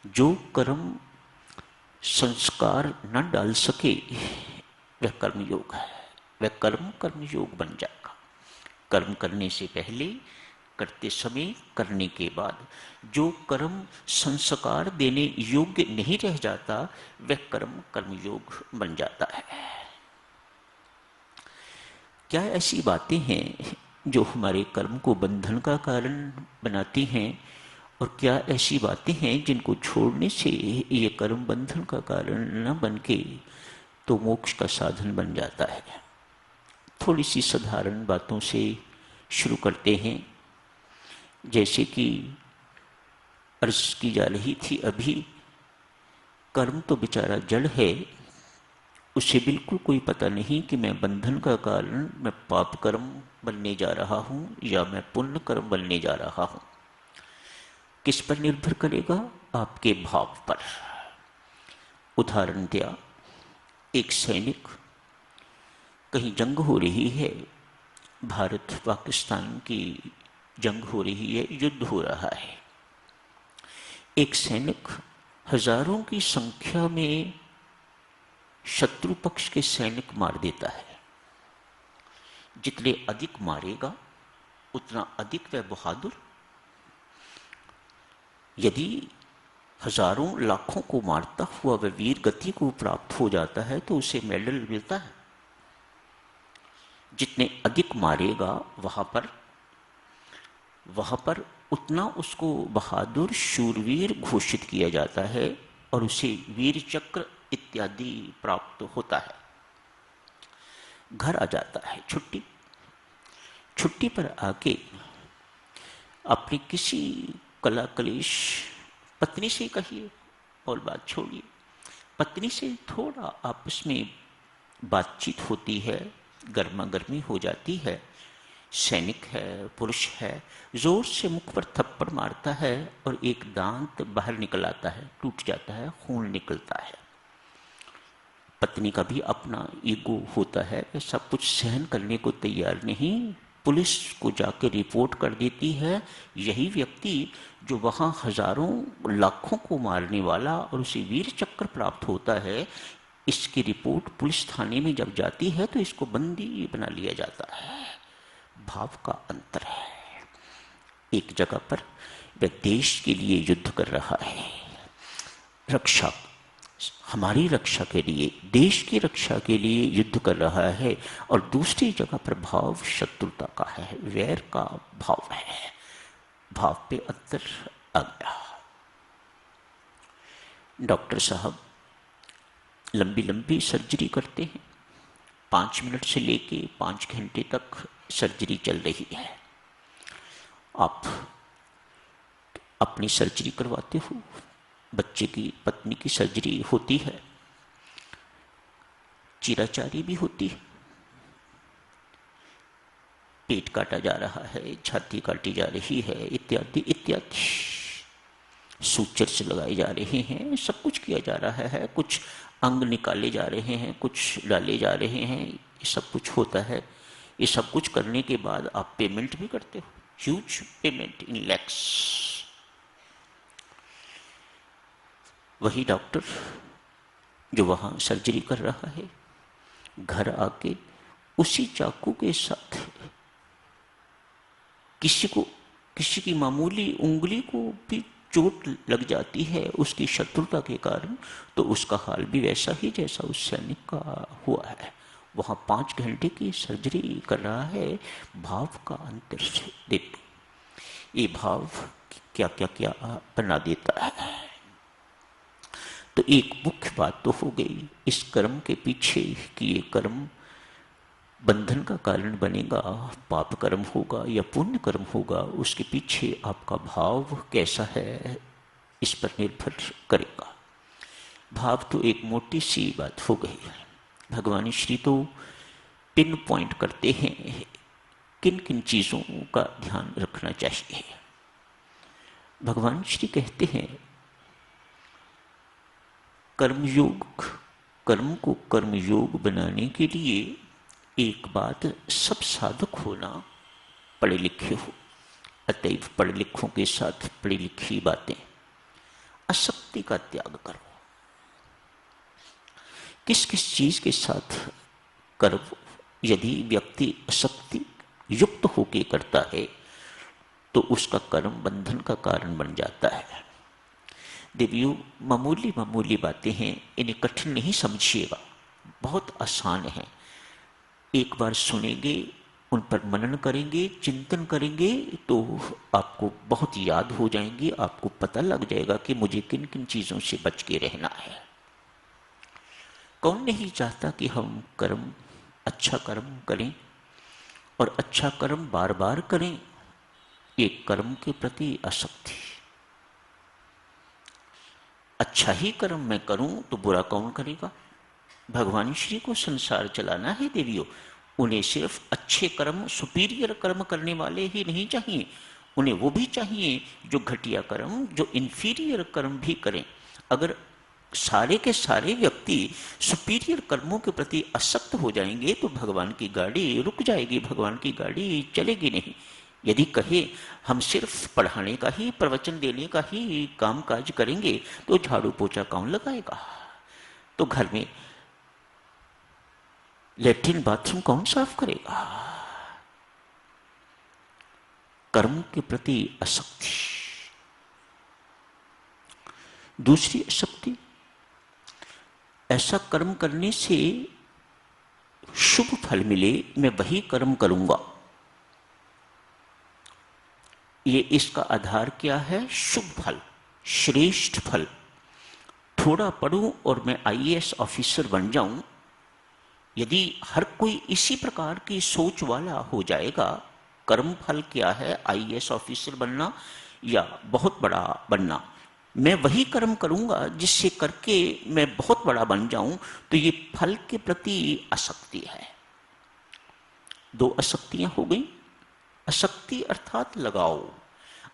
जो कर्म संस्कार न डाल सके वह कर्मयोग है। वह कर्म कर्मयोग बन जाएगा। कर्म करने से पहले, करते समय, करने के बाद जो कर्म संस्कार देने योग्य नहीं रह जाता वह कर्म कर्मयोग बन जाता है। क्या ऐसी बातें हैं जो हमारे कर्म को बंधन का कारण बनाती हैं, और क्या ऐसी बातें हैं जिनको छोड़ने से ये कर्म बंधन का कारण न बन के तो मोक्ष का साधन बन जाता है। थोड़ी सी साधारण बातों से शुरू करते हैं। जैसे कि अर्ज की जा रही थी अभी, कर्म तो बेचारा जड़ है, उसे बिल्कुल कोई पता नहीं कि मैं बंधन का कारण, मैं पाप कर्म बनने जा रहा हूं या मैं पुण्य कर्म बनने जा रहा हूं। किस पर निर्भर करेगा? आपके भाव पर। उदाहरण दिया, एक सैनिक, कहीं जंग हो रही है, भारत पाकिस्तान की जंग हो रही है, युद्ध हो रहा है। एक सैनिक हजारों की संख्या में शत्रु पक्ष के सैनिक मार देता है। जितने अधिक मारेगा उतना अधिक वह बहादुर। यदि हजारों लाखों को मारता हुआ वह वीर गति को प्राप्त हो जाता है तो उसे मेडल मिलता है। जितने अधिक मारेगा वहां पर उतना उसको बहादुर शूरवीर घोषित किया जाता है और उसे वीर चक्र इत्यादि प्राप्त होता है। घर आ जाता है, छुट्टी पर आके अपनी किसी कला कलेश पत्नी से कहिए और बात छोड़िए। पत्नी से थोड़ा आपस में बातचीत होती है, गर्मा गर्मी हो जाती है। सैनिक है, पुरुष है, जोर से मुख पर थप्पड़ मारता है और एक दांत बाहर निकल आता है, टूट जाता है, खून निकलता है। पत्नी का भी अपना ईगो होता है, वह सब कुछ सहन करने को तैयार नहीं, पुलिस को जाके रिपोर्ट कर देती है। यही व्यक्ति जो वहां हजारों लाखों को मारने वाला और उसे वीर चक्र प्राप्त होता है, इसकी रिपोर्ट पुलिस थाने में जब जाती है तो इसको बंदी बना लिया जाता है। भाव का अंतर है। एक जगह पर वह देश के लिए युद्ध कर रहा है, रक्षा, हमारी रक्षा के लिए, देश की रक्षा के लिए युद्ध कर रहा है, और दूसरी जगह पर भाव शत्रुता का है, वैर का भाव है। भाव पे अंतर आ गया। डॉक्टर साहब लंबी लंबी सर्जरी करते हैं, 5 मिनट से लेके 5 घंटे तक सर्जरी चल रही है। आप अपनी सर्जरी करवाते हो, बच्चे की, पत्नी की सर्जरी होती है, चीराचारी भी होती है, पेट काटा जा रहा है, छाती काटी जा रही है, इत्यादि इत्यादि, सूचर्स लगाए जा रहे हैं, सब कुछ किया जा रहा है, कुछ अंग निकाले जा रहे हैं, कुछ डाले जा रहे हैं, ये सब कुछ होता है। ये सब कुछ करने के बाद आप पेमेंट भी करते हो, ह्यूज पेमेंट इन लैक्स। वही डॉक्टर जो वहां सर्जरी कर रहा है, घर आके उसी चाकू के साथ किसी की मामूली उंगली को भी चोट लग जाती है उसकी शत्रुता के कारण, तो उसका हाल भी वैसा ही जैसा उस सैनिक का हुआ है। वहां 5 घंटे की सर्जरी कर रहा है। भाव का अंतर से देखो, ये भाव क्या क्या क्या बना देता है। तो एक मुख्य बात तो हो गई इस कर्म के पीछे कि ये कर्म बंधन का कारण बनेगा, पाप कर्म होगा या पुण्य कर्म होगा, उसके पीछे आपका भाव कैसा है इस पर निर्भर करेगा। भाव तो एक मोटी सी बात हो गई। भगवान श्री तो पिन पॉइंट करते हैं किन किन चीजों का ध्यान रखना चाहिए। भगवान श्री कहते हैं कर्मयोग, कर्म को कर्मयोग बनाने के लिए एक बात, सब साधक होना पढ़े लिखे हो, अतएव पढ़े लिखों के साथ पढ़ी लिखी बातें। अशक्ति का त्याग करो। किस किस चीज के साथ करो? यदि व्यक्ति अशक्ति युक्त होकर करता है तो उसका कर्म बंधन का कारण बन जाता है। देवियों, मामूली मामूली बातें हैं, इन्हें कठिन नहीं समझिएगा, बहुत आसान है। एक बार सुनेंगे, उन पर मनन करेंगे, चिंतन करेंगे तो आपको बहुत याद हो जाएंगे। आपको पता लग जाएगा कि मुझे किन किन चीजों से बच के रहना है। कौन नहीं चाहता कि हम कर्म, अच्छा कर्म करें और अच्छा कर्म बार बार करें? एक कर्म के प्रति आसक्ति। अच्छा ही कर्म मैं करूं तो बुरा कौन करेगा? भगवान श्री को संसार चलाना है देवियों। उन्हें सिर्फ अच्छे कर्म, सुपीरियर कर्म करने वाले ही नहीं चाहिए, उन्हें वो भी चाहिए जो घटिया कर्म, जो इंफीरियर कर्म भी करें। अगर सारे के सारे व्यक्ति सुपीरियर कर्मों के प्रति आसक्त हो जाएंगे तो भगवान की गाड़ी रुक जाएगी, भगवान की गाड़ी चलेगी नहीं। यदि कहे हम सिर्फ पढ़ाने का ही, प्रवचन देने का ही काम काज करेंगे तो झाड़ू पोछा कौन लगाएगा? तो घर में लैट्रिन बाथरूम कौन साफ करेगा? कर्म के प्रति आसक्ति। दूसरी आसक्ति, ऐसा कर्म करने से शुभ फल मिले, मैं वही कर्म करूंगा। ये इसका आधार क्या है? शुभ फल, श्रेष्ठ फल। थोड़ा पढ़ूं और मैं आईएएस ऑफिसर बन जाऊं। यदि हर कोई इसी प्रकार की सोच वाला हो जाएगा, कर्म फल क्या है? आईएएस ऑफिसर बनना या बहुत बड़ा बनना। मैं वही कर्म करूंगा जिससे करके मैं बहुत बड़ा बन जाऊं, तो ये फल के प्रति आसक्ति है। दो आसक्तियां हो गई। आसक्ति अर्थात लगाओ,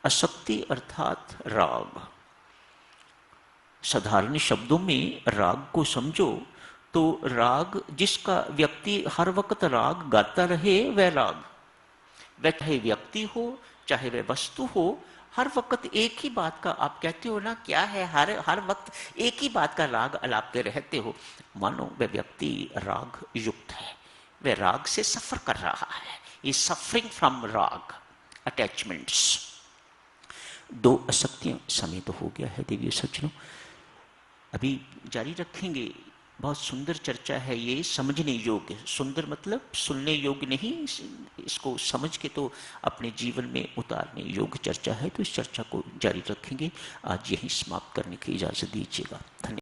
आसक्ति अर्थात राग। साधारण शब्दों में राग को समझो तो राग, जिसका व्यक्ति हर वक्त राग गाता रहे, वह राग। वह चाहे व्यक्ति हो, चाहे वह वस्तु हो, हर वक्त एक ही बात का आप कहते हो ना, क्या है, हर वक्त एक ही बात का राग अलापते रहते हो, मानो वह व्यक्ति राग युक्त है, वह राग से सफर कर रहा है, इज सफरिंग फ्रॉम राग अटैचमेंट्स। दो आसक्तियां। समय तो हो गया है देवी सज्जनों, अभी जारी रखेंगे। बहुत सुंदर चर्चा है ये, समझने योग्य। सुंदर मतलब सुनने योग्य नहीं, इसको समझ के तो अपने जीवन में उतारने योग्य चर्चा है। तो इस चर्चा को जारी रखेंगे। आज यही समाप्त करने की इजाजत दीजिएगा। धन्यवाद।